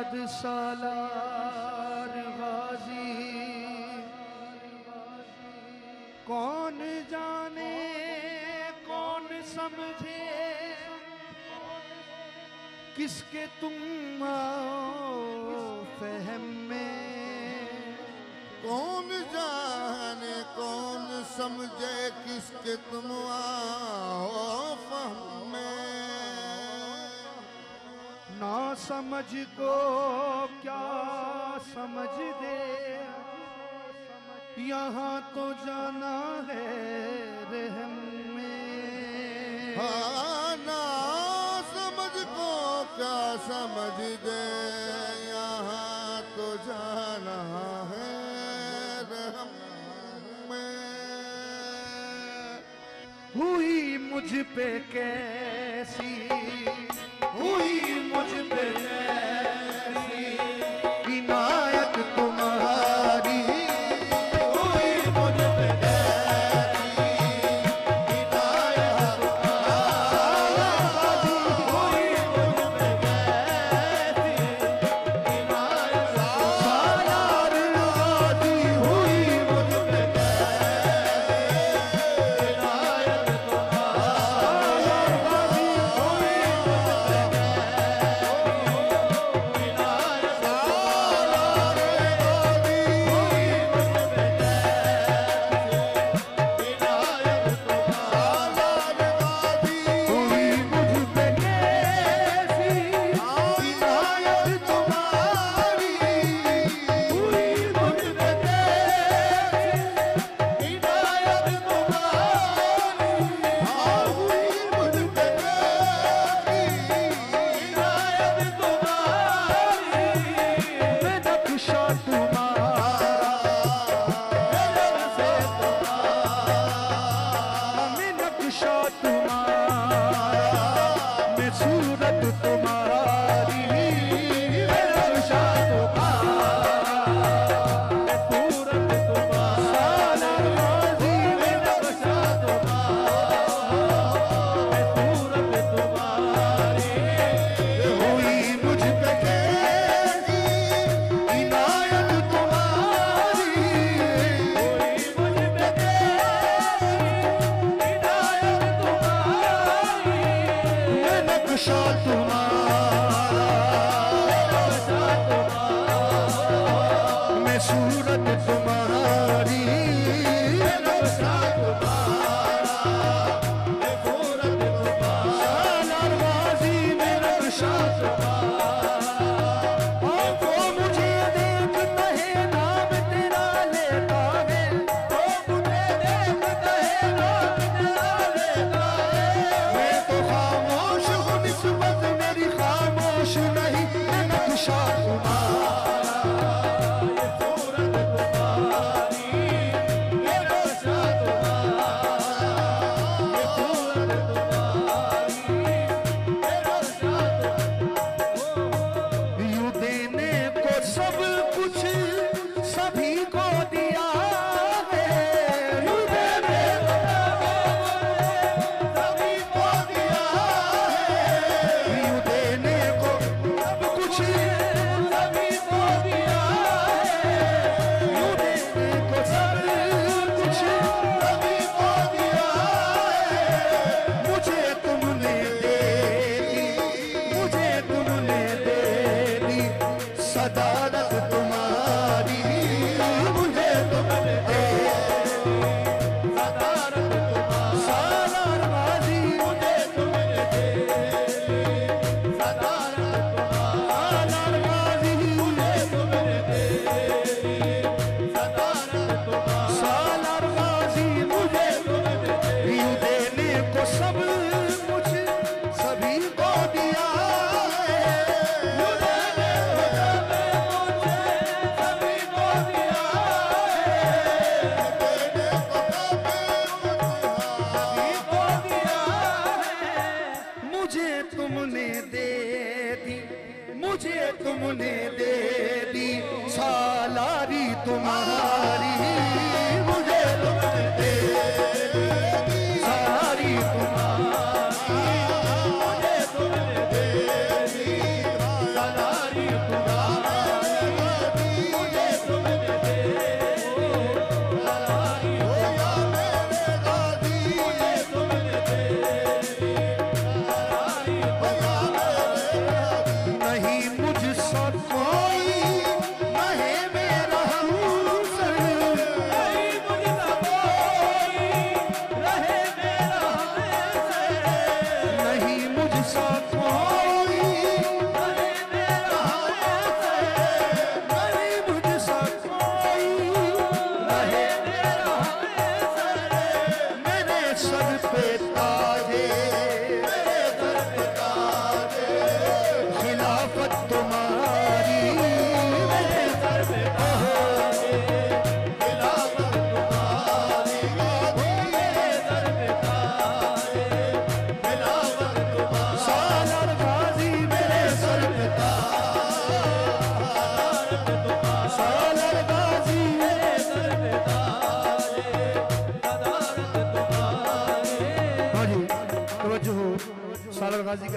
सालार गाजी कौन जाने कौन समझे किसके तुम आओ फहम में। कौन जाने कौन समझे किसके तुम आओ फहम में। ना समझ को क्या समझ दे यहाँ तो जाना है रहम में। हाँ ना समझ को क्या समझ दे यहाँ तो जाना है रहम में। हुई मुझ पे कैसी हुई मुझ पे कैसी इनायत तुम्हारी। हुई मुझ पे कैसी इनायत तुम्हारी। हुई मुझ पे कैसी इनायत सालार गाजी। हुई मुझ पे कैसी इनायत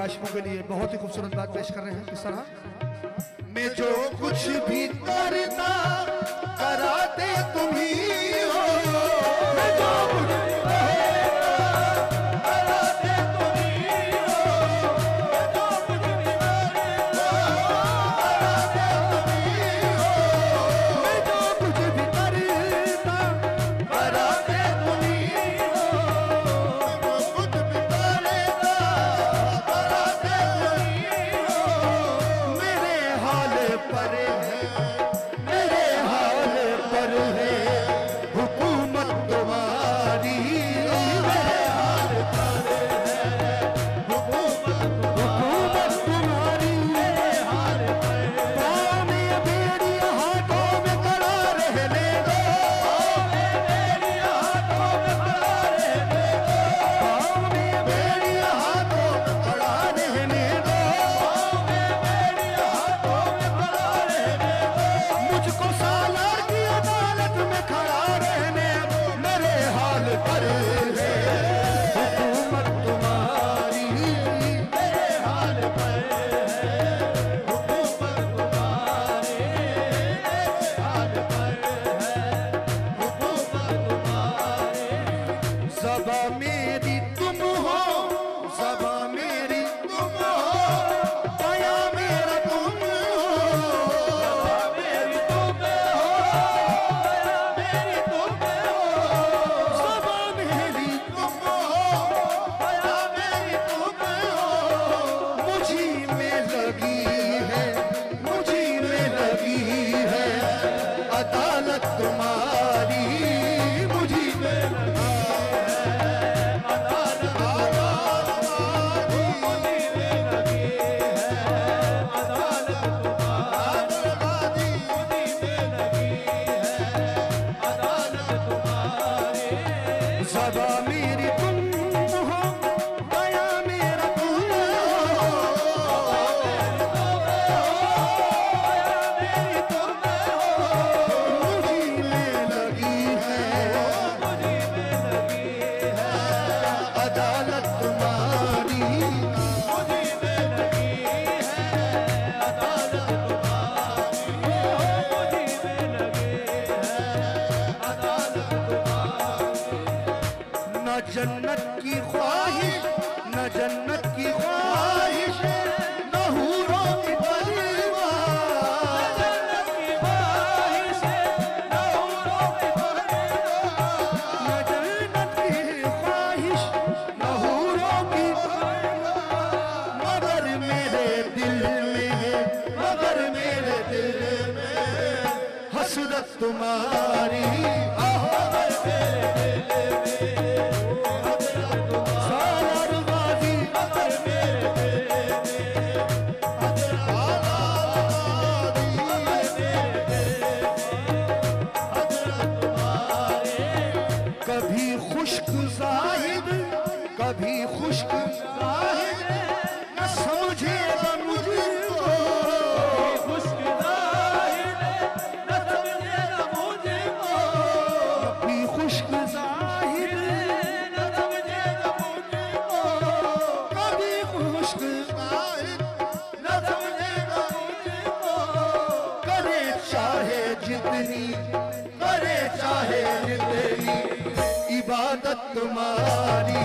आशिकों के लिए बहुत ही खूबसूरत बात पेश कर रहे हैं। किस तरह? मैं जो कुछ भी करता कराते तुम ही हो, मैं जो कुछ भी कराते तुम ही हो, मैं जो कुछ भी करता कराते तुम ही हो, मैं जो कुछ भी करता कराते तुम ही हो, मैं जो कुछ भी करता कराते तुम ही हो। मेरे हाल पर है, मेरे हाल पर है हुकूमत तुम्हारी, मेरे हाल पर है हुकूमत तुम्हारी, मेरे हाल पर पाँव में मेरी हाथों में खड़ा रहने दो, पाँव में मेरी हाथों में खड़ा रहने दो, पाँव में मेरी हाथों में खड़ा रहने दो, पाँव में मेरी हाथों में खड़ा रहने दो, मुझको सालार की अदालत में खड़ा रहने दो, मेरे हाल पर है हुकूमत तुम्हारी, मेरे हाल पर है हुकूमत तुम्हारी, मेरे हाल पर है हुकूमत तुम्हारी। ज़बां मेरी तुम हो, ज़बां मेरी तुम हो, बयां मेरा तुम हो, ज़बां मेरी तुम हो, बयां मेरी तुम हो, ज़बां मेरी तुम हो, बयां मेरी तुम हो। मुझी में लगी है, मुझी में लगी है अदालत तुम्हारी, मुझी में लगी है अदालत तुम्हारी, मुझी में लगी है अदालत तुम्हारी, मुझी में लगी है अदालत तुम्हारी। ज़बां मेरी तुम हो, बयां मेरा तुम हो, ज़बां मेरी तुम हो, बयां मेरी तुम हो, मुझी में लगी है, मुझी में लगी है अदालत तुम्हारी, मुझी में लगी है अदालत तुम्हारी, मुझी में लगी है अदालत तुम्हारी। न जन्नत की ख्वाहिश, न जन्नत की ख्वाहिश, न हूरों की परवाह, न जन्नत की ख्वाहिश, न हूरों की परवाह, न जन्नत की ख्वाहिश, न हूरों की परवाह, मगर मेरे दिल में है, मगर मेरे दिल में हसरत तुम्हारी, मगर मेरे दिल में हसरत तुम्हारी, सालार गाजी, मगर मेरे दिल में हसरत तुम्हारी, मगर मेरे दिल में हसरत तुम्हारी। कभी खुश्क जाहिद, कभी खुश्क जाहिद, न समझेगा मुझको, खुश्क जाहिद न समझेगा मुझको, कभी खुश्क जाहिद न समझेगा मुझको, कभी खुश्क जाहिद न समझेगा मुझको। करे चाहे जितनी, करे चाहे जितनी इबादत तुम्हारी,